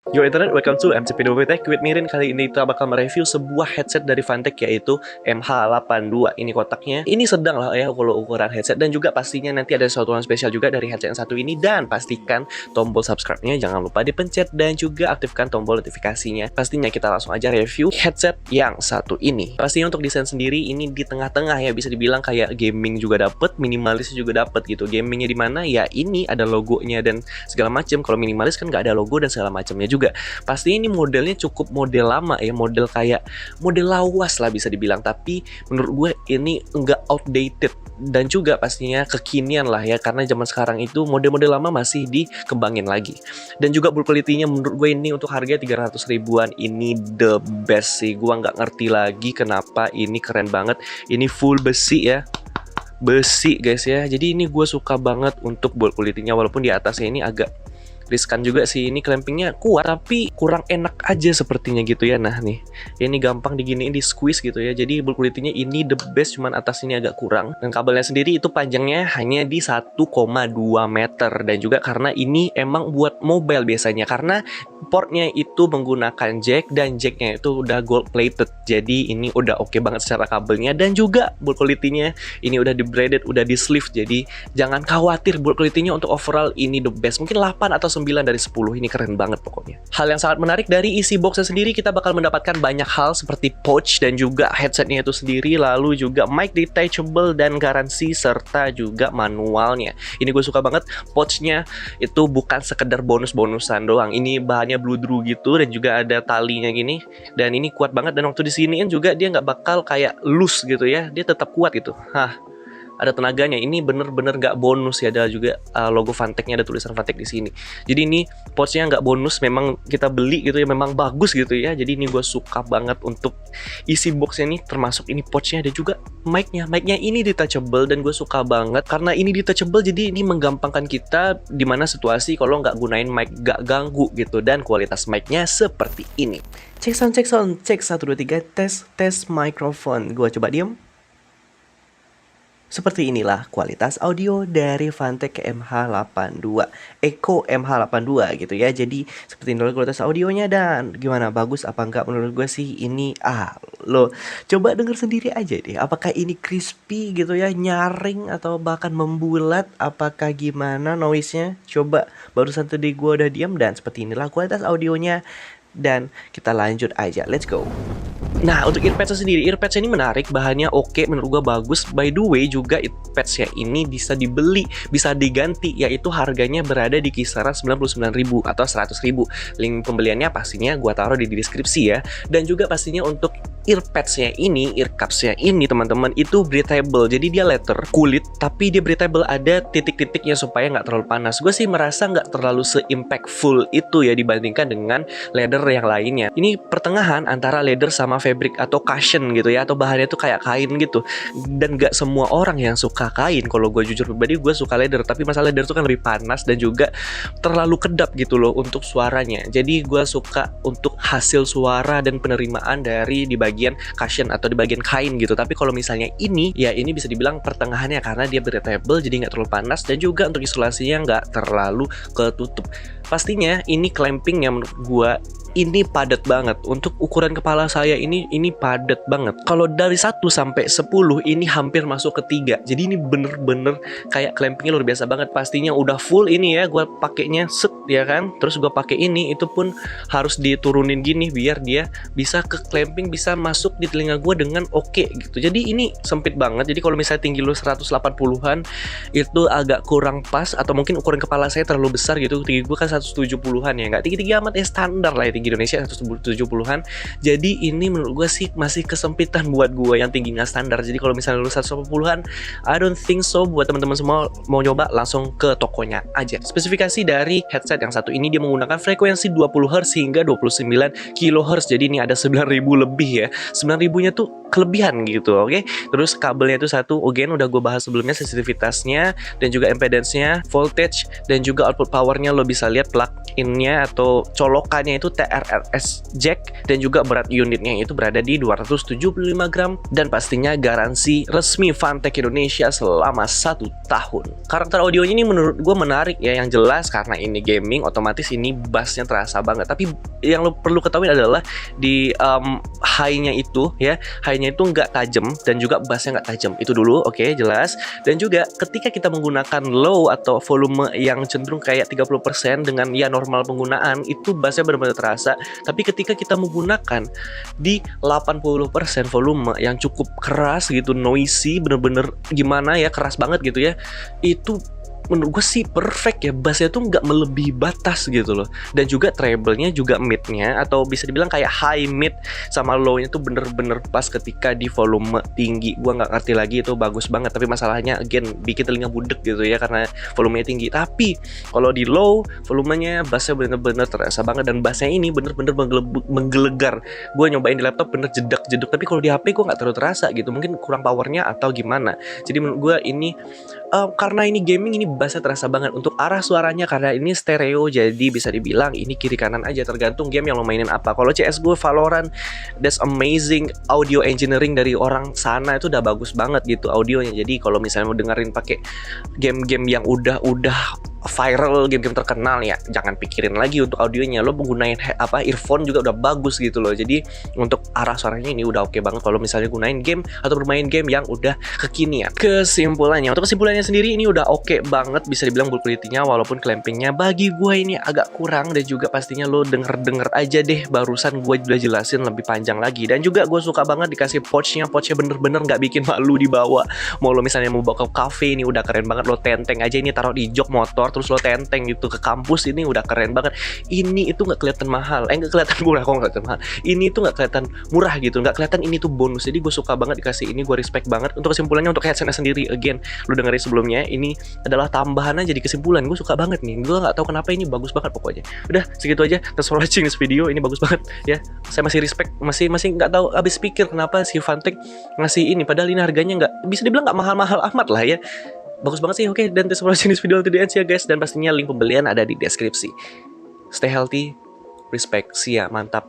Yo internet, welcome to MCPW Tech with Mirin. Kali ini kita bakal mereview sebuah headset dari Fantech yaitu MH82. Ini kotaknya, ini sedang lah ya kalau ukuran headset. Dan juga pastinya nanti ada sesuatu spesial juga dari headset yang satu ini. Dan pastikan tombol subscribe-nya jangan lupa dipencet dan juga aktifkan tombol notifikasinya. Pastinya kita langsung aja review headset yang satu ini. Pastinya untuk desain sendiri ini di tengah-tengah ya, bisa dibilang kayak gaming juga dapet, minimalis juga dapet gitu. Gamingnya di mana ya, ini ada logonya dan segala macam. Kalau minimalis kan nggak ada logo dan segala macamnya juga. Pastinya ini modelnya cukup model lama ya, model kayak model lawas lah bisa dibilang, tapi menurut gue ini enggak outdated dan juga pastinya kekinian lah ya, karena zaman sekarang itu model-model lama masih dikembangin lagi. Dan juga build quality-nya menurut gue ini untuk harga 300 ribuan ini the best sih. Gue nggak ngerti lagi kenapa ini keren banget. Ini full besi ya, besi guys ya. Jadi ini gue suka banget untuk build quality-nya, walaupun di atasnya ini agak riskan juga sih, ini clampingnya kuat tapi kurang enak aja sepertinya gitu ya. Nah nih, ini gampang diginiin, di squeeze gitu ya. Jadi build quality-nya ini the best, cuman atas ini agak kurang. Dan kabelnya sendiri itu panjangnya hanya di 1,2 meter. Dan juga karena ini emang buat mobile biasanya, karena portnya itu menggunakan jack dan jacknya itu udah gold plated. Jadi ini udah oke banget secara kabelnya. Dan juga build quality-nya ini udah di braided, udah di sleeve. Jadi jangan khawatir, build quality-nya untuk overall ini the best. Mungkin 8 atau 9 dari 10, ini keren banget pokoknya. Hal yang sangat menarik dari isi boxnya sendiri, kita bakal mendapatkan banyak hal seperti pouch dan juga headsetnya itu sendiri, lalu juga mic detachable dan garansi serta juga manualnya. Ini gue suka banget, pouchnya itu bukan sekedar bonus-bonusan doang. Ini bahannya bludru gitu dan juga ada talinya gini, dan ini kuat banget. Dan waktu disiniin juga dia nggak bakal kayak loose gitu ya, dia tetap kuat gitu. Ada tenaganya. Ini bener-bener nggak bonus ya. Ada juga logo Fantech-nya, ada tulisan Fantech di sini. Jadi ini pouchnya nggak bonus, memang kita beli gitu ya, memang bagus gitu ya. Jadi ini gue suka banget untuk isi boxnya nih, termasuk ini pouchnya. Ada juga mic-nya. Mic-nya ini detachable dan gue suka banget karena ini detachable. Jadi ini menggampangkan kita dimana situasi kalau nggak gunain mic nggak ganggu gitu. Dan kualitas mic-nya seperti ini. Cek sound, cek sound, cek 1, 2, 3, tes mikrofon. Gue coba diem. Seperti inilah kualitas audio dari Fantech MH82, Echo MH82 gitu ya. Jadi seperti inilah kualitas audionya. Dan gimana, bagus apa enggak? Menurut gue sih ini lo coba denger sendiri aja deh. Apakah ini crispy gitu ya, nyaring atau bahkan membulat? Apakah gimana noise-nya? Coba, barusan tadi gue udah diam. Dan seperti inilah kualitas audionya. Dan kita lanjut aja, let's go. Nah, untuk earpads sendiri, earpads ini menarik, bahannya oke, menurut gua bagus. By the way, juga earpads-nya ini bisa dibeli, bisa diganti, yaitu harganya berada di kisaran 99.000 atau 100.000. Link pembeliannya pastinya gua taruh di deskripsi ya. Dan juga pastinya untuk earpads-nya ini, earcups-nya ini teman-teman, itu breathable. Jadi dia leather, kulit, tapi dia breathable, ada titik-titiknya supaya nggak terlalu panas. Gue sih merasa nggak terlalu se-impactful itu ya dibandingkan dengan leather yang lainnya. Ini pertengahan antara leather sama fabric atau cushion gitu ya, atau bahannya tuh kayak kain gitu. Dan nggak semua orang yang suka kain. Kalau gue jujur pribadi, gue suka leather, tapi masalah leather tuh kan lebih panas dan juga terlalu kedap gitu loh untuk suaranya. Jadi gue suka untuk hasil suara dan penerimaan dari di bagian cushion atau di bagian kain gitu. Tapi kalau misalnya ini, ya ini bisa dibilang pertengahannya karena dia breathable, jadi nggak terlalu panas dan juga untuk isolasinya nggak terlalu ketutup. Pastinya ini clampingnya menurut gue ini padat banget. Untuk ukuran kepala saya ini padat banget. Kalau dari 1 sampai 10 ini hampir masuk ke 3. Jadi ini bener-bener kayak clampingnya luar biasa banget. Pastinya udah full ini ya, gue pakainya set ya kan. Terus gue pakai ini, itu pun harus diturunin gini biar dia bisa ke clamping, bisa masuk di telinga gue dengan oke gitu. Jadi ini sempit banget. Jadi kalau misalnya tinggi lu 180-an itu agak kurang pas, atau mungkin ukuran kepala saya terlalu besar gitu. Tinggi gue kan 170-an ya, nggak tinggi-tinggi amat ya, standar lah ya tinggi Indonesia 170-an. Jadi ini menurut gue sih masih kesempitan buat gue yang tingginya standar. Jadi kalau misalnya lu 180-an, I don't think so. Buat teman-teman semua mau nyoba, langsung ke tokonya aja. Spesifikasi dari headset yang satu ini, dia menggunakan frekuensi 20 Hz hingga 29 kHz. Jadi ini ada 9.000 lebih ya. 9.000-nya tuh kelebihan gitu, oke. Terus kabelnya itu satu, again udah gue bahas sebelumnya, sensitivitasnya dan juga impedance-nya, voltage dan juga output powernya lo bisa lihat plug-in-nya atau colokannya itu TRRS jack, dan juga berat unitnya itu berada di 275 gram, dan pastinya garansi resmi Funtech Indonesia selama 1 tahun. Karakter audionya ini menurut gue menarik ya, yang jelas karena ini gaming otomatis ini bassnya terasa banget, tapi yang lo perlu ketahui adalah di high-nya itu ya, high-nya itu nggak tajam dan juga bassnya nggak tajam. Itu dulu, oke, jelas. Dan juga ketika kita menggunakan low atau volume yang cenderung kayak 30% dengan ya normal penggunaan, itu bassnya benar-benar terasa. Tapi ketika kita menggunakan di 80% volume yang cukup keras gitu, noisy, bener-bener gimana ya, keras banget gitu ya, itu menurut gue sih perfect ya, bassnya tuh nggak melebihi batas gitu loh. Dan juga treble-nya juga mid-nya, atau bisa dibilang kayak high mid sama low-nya tuh bener-bener pas ketika di volume tinggi. Gue nggak ngerti lagi itu bagus banget, tapi masalahnya again bikin telinga budek gitu ya karena volumenya tinggi. Tapi kalau di low, volumenya bassnya bener-bener terasa banget, dan bassnya ini bener-bener menggelegar. Gue nyobain di laptop bener jedak-jeduk, tapi kalau di HP gue nggak terlalu terasa gitu, mungkin kurang powernya atau gimana. Jadi menurut gue ini karena ini gaming, ini bassnya terasa banget. Untuk arah suaranya karena ini stereo, jadi bisa dibilang ini kiri kanan aja, tergantung game yang lo mainin apa. Kalau CSGO, Valorant, that's amazing audio engineering dari orang sana, itu udah bagus banget gitu audionya. Jadi kalau misalnya mau dengerin pakai game-game yang udah viral, game-game terkenal ya, jangan pikirin lagi untuk audionya. Lo menggunain earphone juga udah bagus gitu loh. Jadi untuk arah suaranya ini udah oke banget kalau misalnya gunain game atau bermain game yang udah kekinian. Untuk kesimpulannya sendiri ini udah oke banget, bisa dibilang build quality-nya walaupun clampingnya bagi gue ini agak kurang, dan juga pastinya lo denger aja deh, barusan gue udah jelasin lebih panjang lagi. Dan juga gue suka banget dikasih pouchnya bener-bener nggak bikin malu dibawa. Mau lo misalnya mau bawa ke cafe, ini udah keren banget. Lo tenteng aja ini, taruh di jok motor terus lo tenteng gitu ke kampus, ini udah keren banget. Ini itu nggak kelihatan mahal, nggak kelihatan murah, kok nggak kelihatan mahal. Ini tuh nggak kelihatan murah gitu, nggak kelihatan ini tuh bonus. Jadi gue suka banget dikasih ini, gue respect banget. Untuk kesimpulannya, untuk headsetnya sendiri, again lo dengerin sebelumnya, ini adalah tambahan aja di kesimpulan. Gue suka banget nih, gue nggak tahu kenapa ini bagus banget pokoknya. Udah segitu aja, thanks for watching this video, ini bagus banget ya. Saya masih respect, masih nggak tahu habis pikir kenapa si Funtech ngasih ini, padahal ini harganya nggak bisa dibilang nggak mahal-mahal amat lah ya. Bagus banget sih. Oke, dan thanks for watching this video to the end ya guys, dan pastinya link pembelian ada di deskripsi. Stay healthy, respect, see ya, mantap,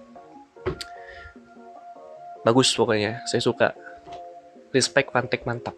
bagus pokoknya, saya suka, respect, Funtech, mantap.